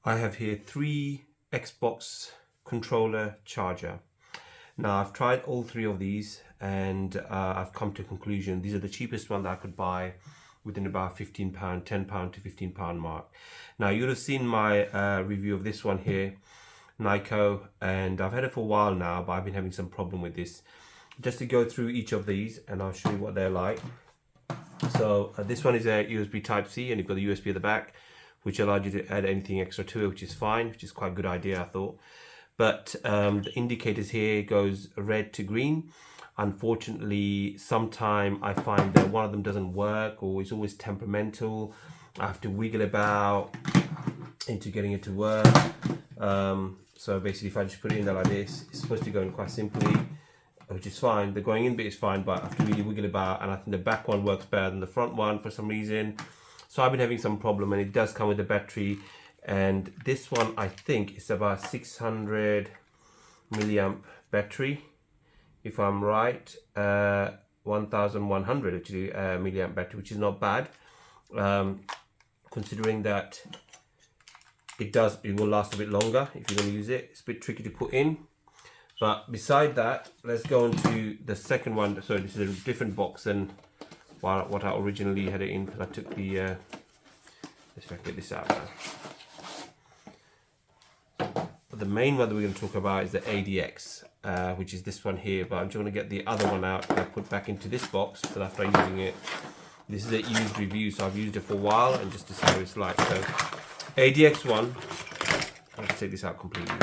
I have here 3 Xbox controller charger. Now I've tried all 3 of these and I've come to a conclusion these are the cheapest one that I could buy within about £15, £10 to £15 mark. Now you would have seen my review of this one here, Nyko, and I've had it for a while now, but I've been having some problem with this. Just to go through each of these and I'll show you what they're like. So this one is a USB Type-C and you've got the USB at the back, which allowed you to add anything extra to it, which is fine, which is quite a good idea, I thought. But the indicators here goes red to green. Unfortunately, sometime I find that one of them doesn't work or it's always temperamental. I have to wiggle about into getting it to work. So basically, if I just put it in there like this, it's supposed to go in quite simply, which is fine. The going in bit is fine, but I have to really wiggle about, and I think the back one works better than the front one for some reason. So I've been having some problem, and it does come with a battery, and this one I think is about 600 milliamp battery, if I'm right. 1100 actually milliamp battery, which is not bad, considering that it will last a bit longer if you're going to use it. It's a bit tricky to put in. But beside that, let's go on to the second one. So this is a different box than what I originally had it in, because I took the let's see if I can get this out now. But the main one that we're going to talk about is the ADX, which is this one here, but I'm just going to get the other one out and put back into this box so after using it. This is a used review, so I've used it for a while and just to see how it's like. So ADX one, let's take this out completely.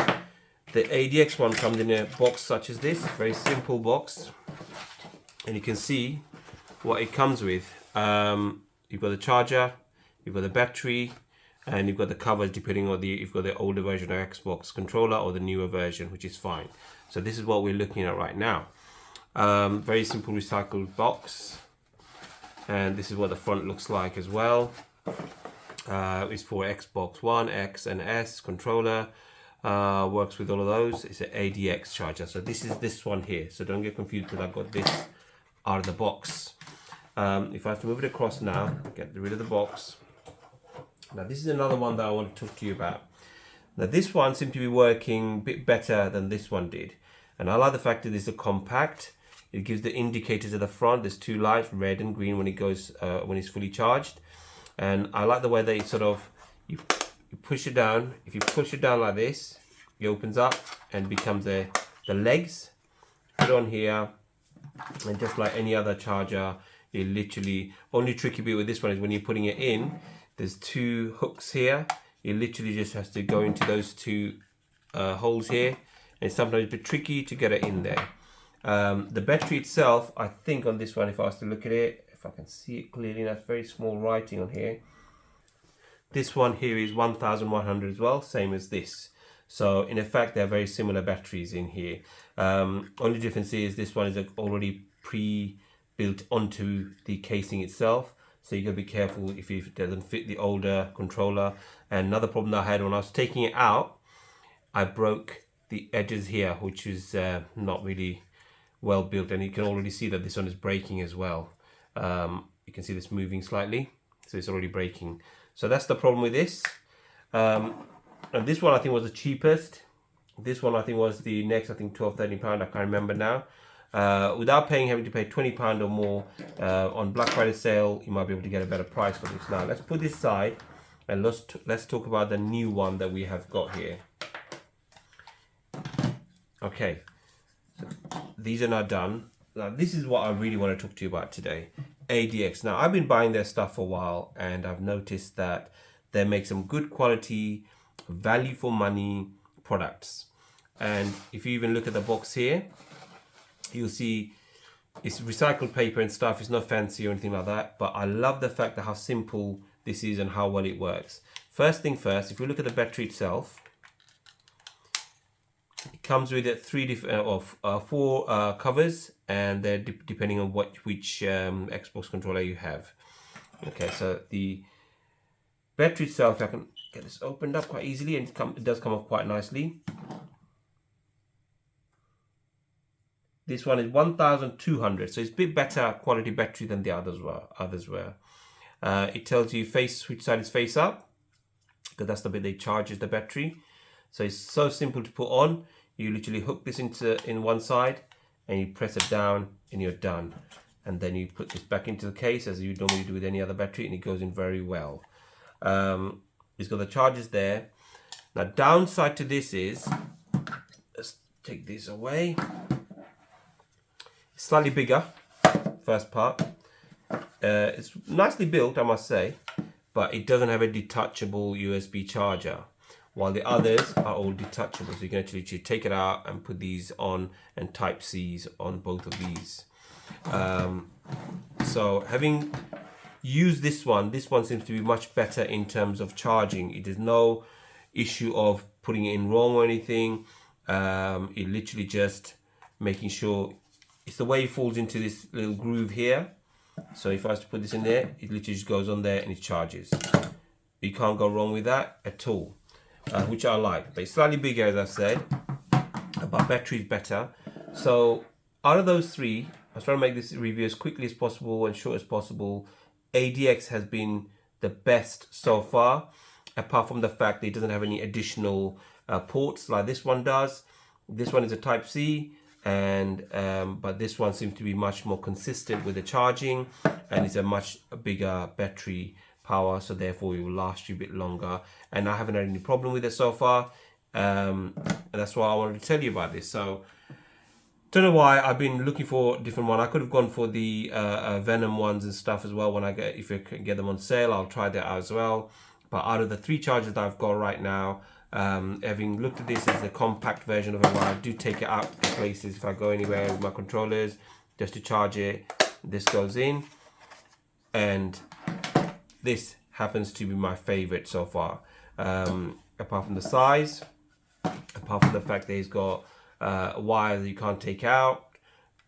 The ADX one comes in a box such as this, very simple box, and you can see what it comes with. You've got the charger, you've got the battery, and you've got the covers depending on you've got the older version of Xbox controller or the newer version, which is fine. So this is what we're looking at right now. Very simple recycled box, and this is what the front looks like as well. It's for Xbox One, X and S controller. Works with all of those. It's an ADX charger. So this is this one here. So don't get confused because I've got this out of the box. If I have to move it across now, get rid of the box. Now this is another one that I want to talk to you about. Now this one seems to be working a bit better than this one did. And I like the fact that this is a compact. It gives the indicators at the front. There's 2 lights, red and green when it goes when it's fully charged. And I like the way that it sort of you push it down. If you push it down like this, it opens up and becomes the legs. Put it on here, and just like any other charger, it literally, only tricky bit with this one is when you're putting it in, there's 2 hooks here. It literally just has to go into those 2 holes here, and sometimes it's a bit tricky to get it in there. The battery itself, I think on this one, if I was to look at it, if I can see it clearly, that's very small writing on here. This one here is 1100 as well, same as this. So in effect, they're very similar batteries in here. Only difference is this one is already pre-built onto the casing itself. So you gotta be careful if it doesn't fit the older controller. And another problem that I had when I was taking it out, I broke the edges here, which is not really well built. And you can already see that this one is breaking as well. You can see this moving slightly, so it's already breaking. So that's the problem with this. And this one I think was the cheapest. This one I think was the next, I think £12, £13, I can't remember now. Without having to pay £20 or more on Black Friday sale, you might be able to get a better price for this. Now let's put this aside and let's talk about the new one that we have got here. Okay, so these are now done. Now this is what I really want to talk to you about today. ADX. Now I've been buying their stuff for a while, and I've noticed that they make some good quality, value for money products. And if you even look at the box here, you'll see it's recycled paper and stuff. It's not fancy or anything like that, but I love the fact that how simple this is and how well it works. First thing first, if you look at the battery itself, it comes with 4 covers, and they're depending on which Xbox controller you have. Okay, so the battery itself, I can get this opened up quite easily, and it does come off quite nicely. This one is 1200, so it's a bit better quality battery than the others were. It tells you which side is face up, because that's the bit that charges the battery. So it's so simple to put on. You literally hook this in one side and you press it down and you're done. And then you put this back into the case as you normally do with any other battery, and it goes in very well. It's got the chargers there. Now, downside to this is, let's take this away. It's slightly bigger, first part. It's nicely built, I must say, but it doesn't have a detachable USB charger, while the others are all detachable. So you can actually take it out and put these on, and Type-Cs on both of these. So having used this one seems to be much better in terms of charging. It is no issue of putting it in wrong or anything. It literally just making sure it's the way it falls into this little groove here. So if I was to put this in there, it literally just goes on there and it charges. You can't go wrong with that at all, which I like. But it's slightly bigger, as I said, but battery is better. So out of those three, I was trying to make this review as quickly as possible and short as possible. ADX has been the best so far, apart from the fact that it doesn't have any additional ports like this one does. This one is a Type-C, and but this one seems to be much more consistent with the charging, and it's a much bigger battery power, so therefore it will last you a bit longer. And I haven't had any problem with it so far, and that's why I wanted to tell you about this. So don't know why I've been looking for a different one. I could have gone for the Venom ones and stuff as well. When I get, if I can get them on sale, I'll try that out as well. But out of the three chargers that I've got right now, having looked at this as a compact version of it, where I do take it out to places if I go anywhere with my controllers just to charge it, this goes in, and this happens to be my favorite so far. Apart from the size, apart from the fact that it's got a wire that you can't take out,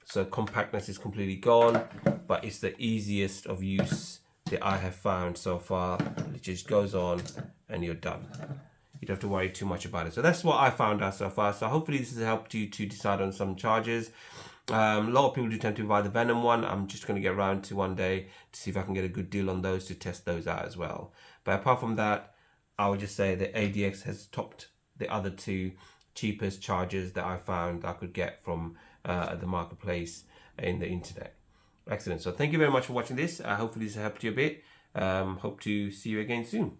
so compactness is completely gone, but it's the easiest of use that I have found so far. It just goes on and you're done. You don't have to worry too much about it. So that's what I found out so far. So hopefully this has helped you to decide on some chargers. A lot of people do tend to buy the Venom one. I'm just going to get around to one day to see if I can get a good deal on those, to test those out as well. But apart from that, I would just say that ADX has topped the other two cheapest chargers that I found I could get from the marketplace in the internet. Excellent. So thank you very much for watching this. Hopefully this helped you a bit. Hope to see you again soon.